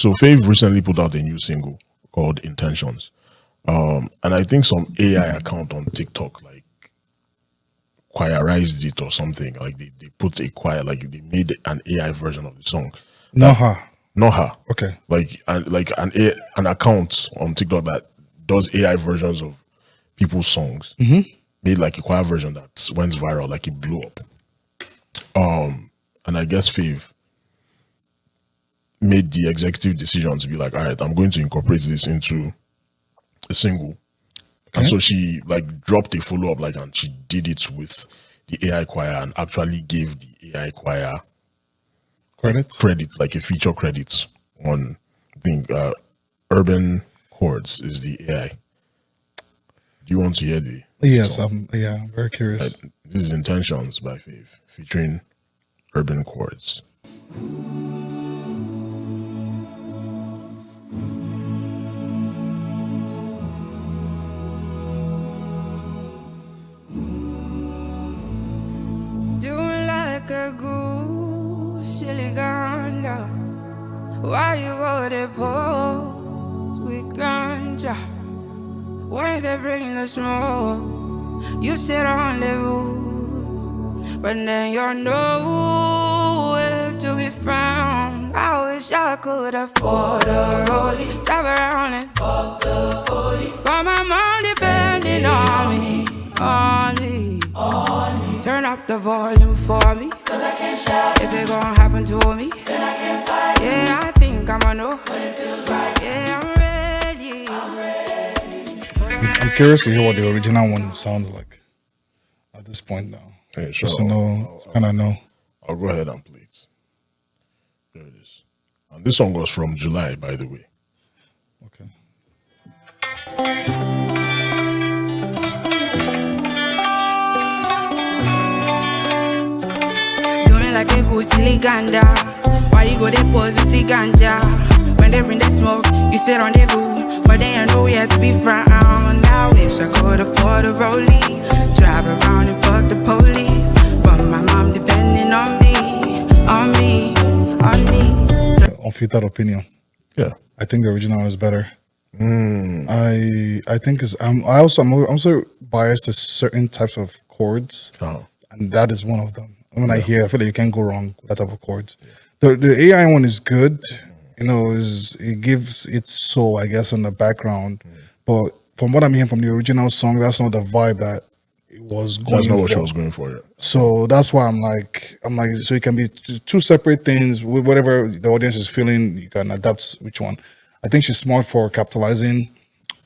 So Fave recently put out a new single called Intentions. And I think some AI account on TikTok like choirized it or something. Like they put a choir, like they made an AI version of the song. Not her. Not her. Okay. Like an account on TikTok that does AI versions of people's songs. Made like a choir version that went viral, like it blew up. And I guess Fave made the executive decision to be like, all right, I'm going to incorporate this into a single. And so she like dropped a follow-up, like, and she did it with the AI choir and actually gave the AI choir credit, like a feature credit on, I think, Urban Chords is the AI. Do you want to hear the Yes, song? I'm very curious. This is Intentions by Fave featuring Urban Chords. Doing like a goose, silly ganja. Why you go to pose with ganja? Why they bring the smoke? You sit on the roof, but then you're nowhere to be found. I wish I could afford a rollie, drive around and fuck the holy. But my mom depending on me, on me. Turn up the volume for me, cause I can't shout. If it gon' happen to me, then I can't fight. Yeah, I think I'ma know when it feels right. Yeah, I'm ready. I'm curious to hear what the original one sounds like at this point now. Hey, sure. Just to know, kind of know. I'll go ahead and play it. There it is. And this song was from July, by the way. Okay. Doing like a goose, silly ganja. Why you go they pose with the ganja? When they bring the smoke, you sit on the roof, but they ain't nowhere to be found. I wish I could afford a rollie, drive around and fuck the police. But my mom depending on me, on me, on me. Unfiltered opinion. Yeah. I think the original is better. I think I'm also biased to certain types of chords, and that is one of them. When I feel like you can't go wrong with that type of chords. The AI one is good, you know, it gives its soul, I guess, in the background. But from what I'm hearing from the original song, that's not the vibe that it was going for. That's not what she was going for. Yeah. So that's why I'm like, so it can be two separate things. With whatever the audience is feeling, you can adapt which one. I think she's smart for capitalizing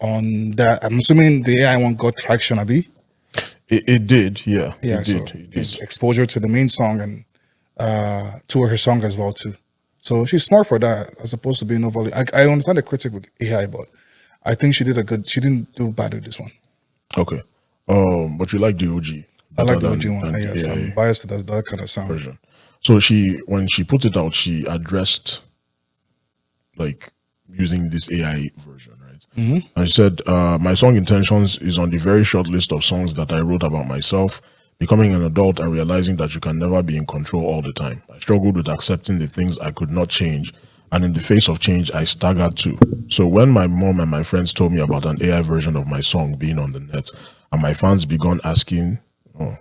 on that. I'm assuming the AI one got traction, Abi. It did, yeah. Yeah, it did. Exposure to the main song and to her song as well too. So she's smart for that, as opposed to being overly. I understand the critic with AI, but I think she didn't do bad with this one. Okay. But you like the OG? I like the OG one. Yes, I'm biased to that kind of sound version. So when she put it out, she addressed like using this AI version, right? And she said, my song Intentions is on the very short list of songs that I wrote about myself, becoming an adult and realizing that you can never be in control all the time. I struggled with accepting the things I could not change, and in the face of change, I staggered too. So when my mom and my friends told me about an AI version of my song being on the net, and my fans began asking me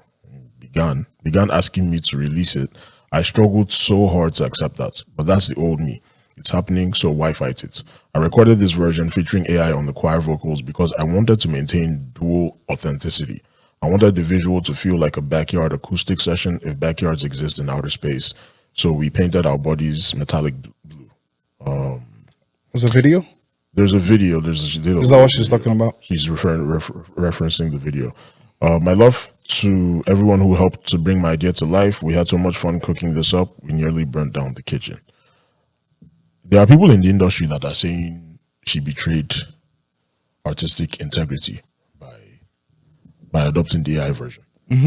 to release it, I struggled so hard to accept that. But that's the old me. It's happening, so why fight it? I recorded this version featuring AI on the choir vocals because I wanted to maintain dual authenticity. I wanted the visual to feel like a backyard acoustic session if backyards exist in outer space. So we painted our bodies metallic blue. There's a video? There's a video. Is that what she's talking about? She's referencing the video. My love to everyone who helped to bring my idea to life. We had so much fun cooking this up. We nearly burnt down the kitchen. There are people in the industry that are saying she betrayed artistic integrity by adopting the AI version.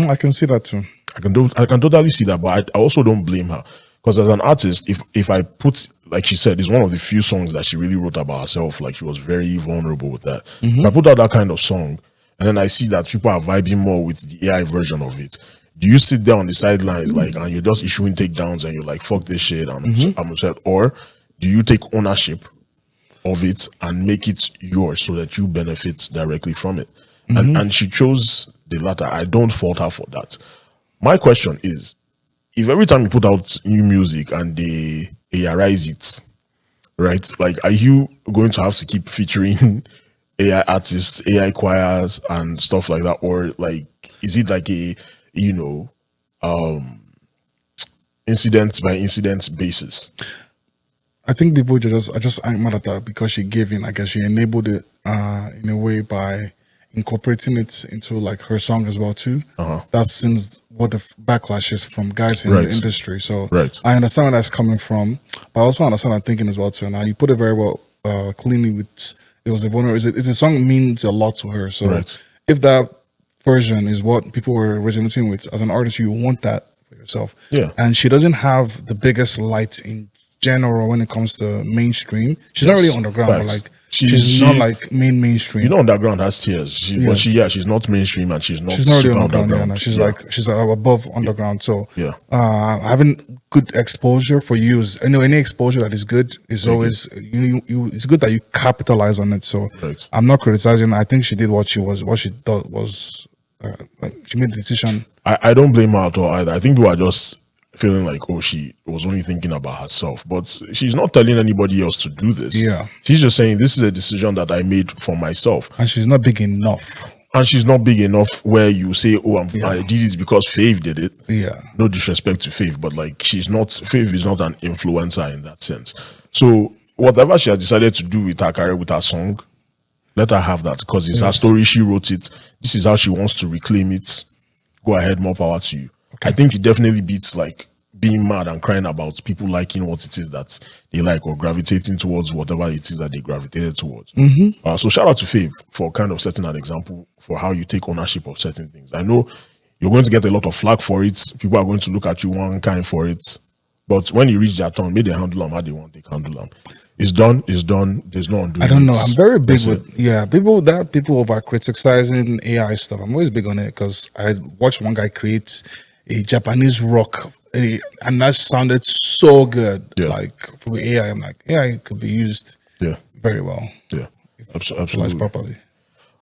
I can see that too. I can totally see that, but I also don't blame her, because as an artist, if I put, like she said, it's one of the few songs that she really wrote about herself. Like she was very vulnerable with that. If I put out that kind of song, and then I see that people are vibing more with the AI version of it, do you sit there on the sidelines and you're just issuing takedowns and you're like, fuck this shit, I'm upset? Or do you take ownership of it and make it yours so that you benefit directly from it? And she chose the latter. I don't fault her for that. My question is, if every time you put out new music and they ARize it, right? Like, are you going to have to keep featuring AI artists, AI choirs, and stuff like that, or like, is it like a, you know, incident by incident basis? I think people are just ain't mad at that because she gave in. I guess she enabled it in a way by incorporating it into like her song as well too. That seems what the backlash is from guys in the industry. So I understand where that's coming from, but I also understand that thinking as well too. Now you put it very well cleanly with it was a vulnerable. It's a song means a lot to her. So if that version is what people were resonating with as an artist, you want that for yourself. Yeah. And she doesn't have the biggest light in general when it comes to mainstream. She's not really underground, but like she's not like mainstream. You know, underground has tears. But she's not mainstream and she's not really super underground. She's like she's above underground. So having good exposure for you is any exposure that is good is always you it's good that you capitalize on it. So I'm not criticizing. I think she did what she thought was like she made the decision. I don't blame her at all either. I think people are just feeling like, oh, she was only thinking about herself, but she's not telling anybody else to do this. She's just saying this is a decision that I made for myself, and she's not big enough. And she's not big enough where you say, oh, I did it because Fave did it. No disrespect to Fave, but like Fave is not an influencer in that sense. So whatever she has decided to do with her career, with her song, let her have that, because it's her story. She wrote it. This is how she wants to reclaim it. Go ahead, more power to you. I think it definitely beats like being mad and crying about people liking what it is that they like or gravitating towards whatever it is that they gravitated towards. So shout out to Fave for kind of setting an example for how you take ownership of certain things. I know you're going to get a lot of flack for it. People are going to look at you one kind for it. But when you reach their turn, maybe they handle them how they want, they handle them. It's done. It's done. There's no undoing. I don't know. I'm very big with people over criticizing AI stuff. I'm always big on it because I watched one guy create a Japanese rock, and that sounded so good. Like for AI, I'm like, AI could be used very well. Absolutely. Properly.